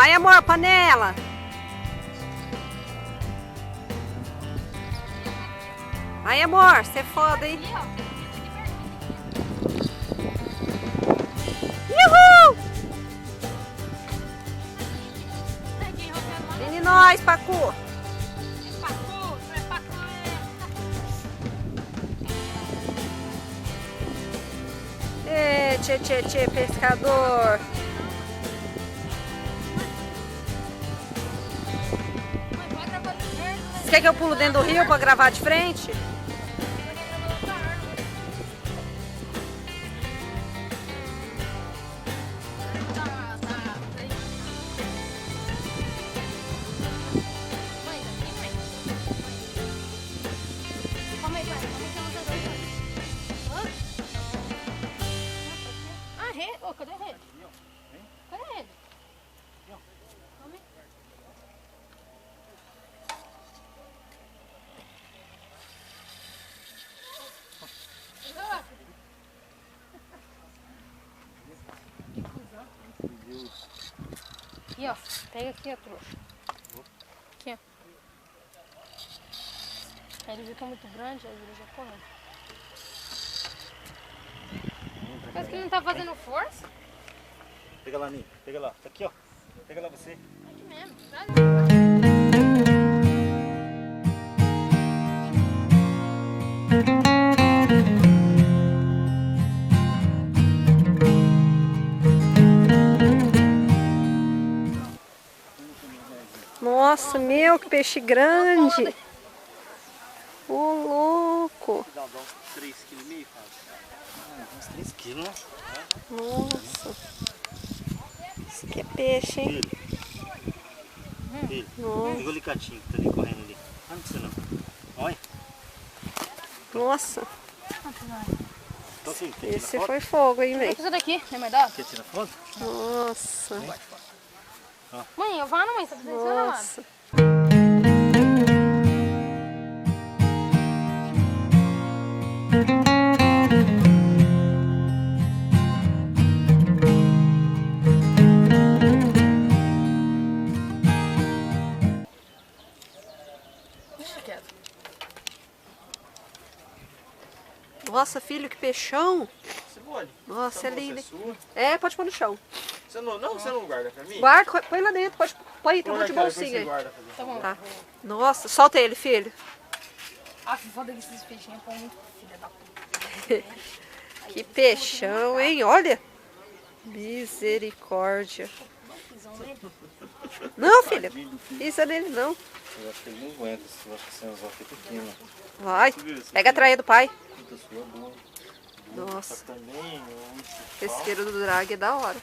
Vai, amor, panela. Vai, amor, você é foda, hein? Uhul! Vem de nós, Pacu. Ê, tchê, tchê, tchê, pescador. Você quer que eu pulo dentro do rio pra gravar de frente? Ô, cadê a rede? Cadê a rede? Aqui, ó. Pega aqui, ó, trouxa. Aqui, ó. Aí ele viu que é muito grande, aí ele já correu. Parece que ele não tá fazendo força. Pega lá, Ninho. Pega lá. Tá aqui, ó. Pega lá você. Aqui mesmo. Nossa, meu, que peixe grande. Ô, louco. Dá uns 3,5 kg, uns 3 kg, né? Nossa. Isso aqui é peixe, hein? Filho. Nossa. Pega o licatinho que tá ali correndo ali. Não precisa não. Olha. Nossa. Então, filho, quer tirar Esse foto? foi fogo, hein, velho? Essa daqui, é mais da? Quer tirar foto? Nossa. Mãe, eu vou, mãe, você precisa ensinar, Nossa. Nossa, filho, que peixão. Você pode. Nossa, é Essa lindo. moça é sua. É, pode pôr no chão. Você não guarda pra mim? Guarda, põe lá dentro. Pode, põe aí, tem um monte de Depois bolsinha você aí. guarda pra mim. Tá bom. Tá. Nossa, solta ele, filho. Ah, foda que esses peixinhos põem muito filha da puta. Que peixão, hein? Olha. Misericórdia. Não, filha. Pisa nele, não. Eu acho que ele não aguenta. Eu acho que esse anzol aqui é pequeno. Vai. Pega a traia do pai. Puta, sua é boa. Nossa. Também, Pesqueiro do drag é da hora.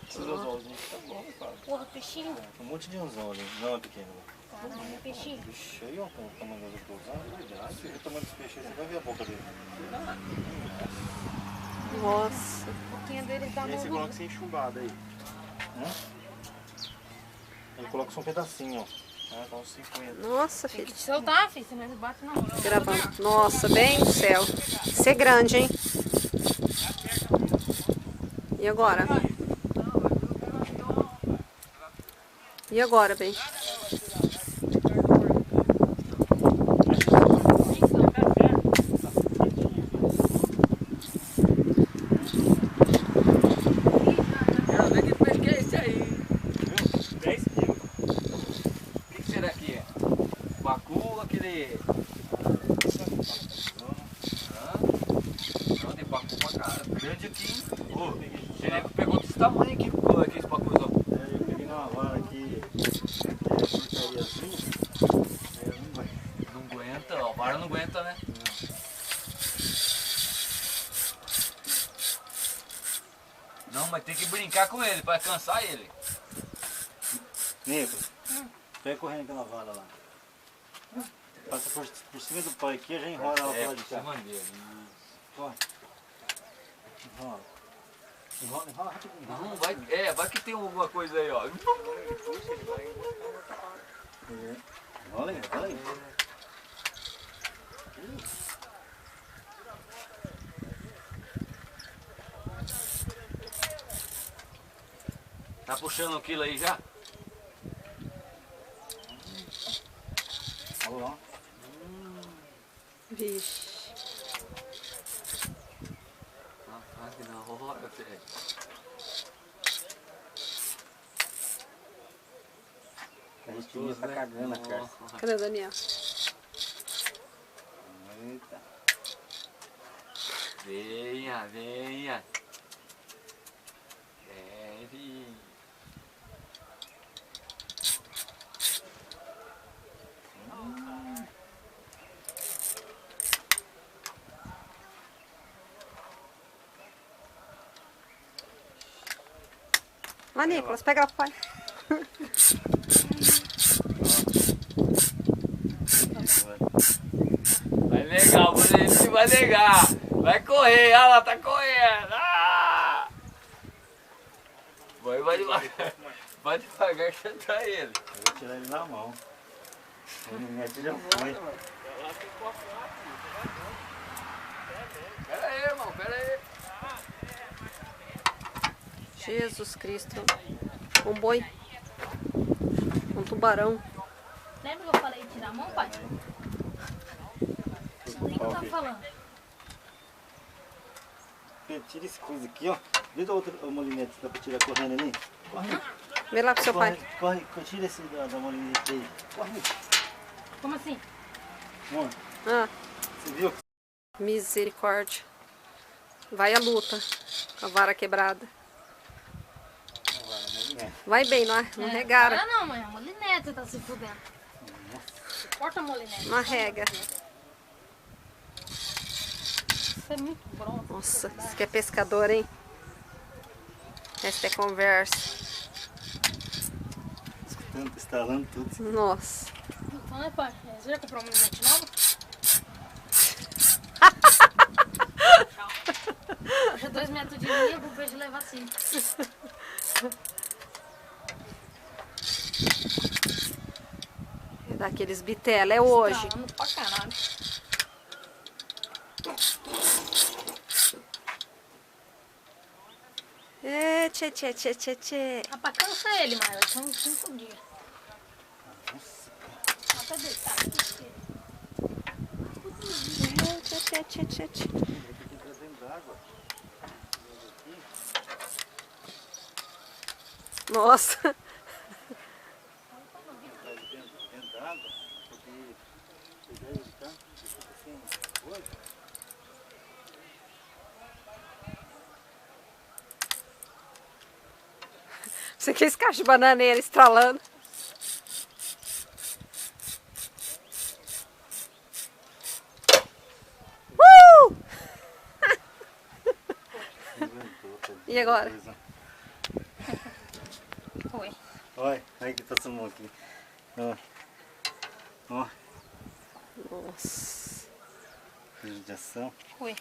esses anzolzinhos tá bom, cara. Porra, peixinho. Tem um monte de anzol ali. Não é pequeno. Caralho, peixinho. Vixe, aí ó, o tamanho das bolsas. Se o tamanho dos peixes, você vai ver a boca dele. Nossa. A boquinha dele tá E aí você no... coloca sem chumbada aí. Ele coloca só um pedacinho, ó. Dá uns 50. Nossa, Tem que filho. te soltar, filho, senão eles batem na mão. Gravando. Nossa, bem do céu. Isso é grande, hein? E agora? E agora, bem? Quero ver que peixe que é esse aí. 10 quilos. O que será que é? Pacu, aquele... Não, tem pacu pra cara. Grande aqui, hein? Ô, o Geneco pegou desse tamanho aqui, aqui esse pacuzão. Eu peguei numa vara aqui, porcariazinha. Aí eu não vai. Não aguenta, ó. A vara não aguenta, né? Não, mas tem que brincar com ele pra cansar ele. Nico, pega correndo aquela vara lá. Passa por cima do pai aqui e já enrola ela pra lá de por cá. cima dele. Corre. Enrola. Enrola rapidinho. Não, vai que tem alguma coisa aí, ó. Enrola aí. puxando um quilo aí já? Olha lá. Vixe. Rapaz, que da hora, velho. A gente tá cagando a cara. Cadê o Daniel? Eita. Venha, venha. Vem. Lá, Nicolas, pega lá, pai. Vai negar, o bonequinho vai negar. Vai correr, olha lá, tá correndo. Ah! Vai devagar. Vai devagar que você tá ele. Eu vou tirar ele na mão. Ele já foi. Pera aí, irmão, pera aí. Jesus Cristo. Um boi. Um tubarão. Lembra que eu falei de tirar a mão, pai? O que eu tava falando? Pedro, tira esse coisa aqui, ó. Vê da outra molinete que dá pra tirar correndo ali. Corre, Vê lá pro seu pai. corre, tira esse da molinete aí. Corre. Como assim? Amor, Ah, você viu? misericórdia. Vai a luta. Com a vara quebrada. Vai bem, não regara. Para não, mãe. A molinete tá se fudendo. Corta a molinete. Não arrega. Isso é muito bronze. Nossa, isso que é pescador, hein? Essa é conversa. Escutando, estalando tudo. Nossa. Então, né, pai? Você já comprou uma molinete nova? Já 2 metros de linha, pro peixe levar 5. Daqueles bitela, é hoje. Estralando pra caralho. É, tchê, tchê, tchê, tchê, tchê. Dá pra cansar ele, mas são 5 dias. Dá pra deitar aqui. Tchê, tchê, tchê, tchê, tchê. Nossa. Dentro d'água, porque pegar ele tanto, fica assim, coisa. Você quer esse cacho de bananeira estralando? E agora? Foi. Olha, aí que passou a mão aqui. Ó. Ó, Nossa. judiação. Foi.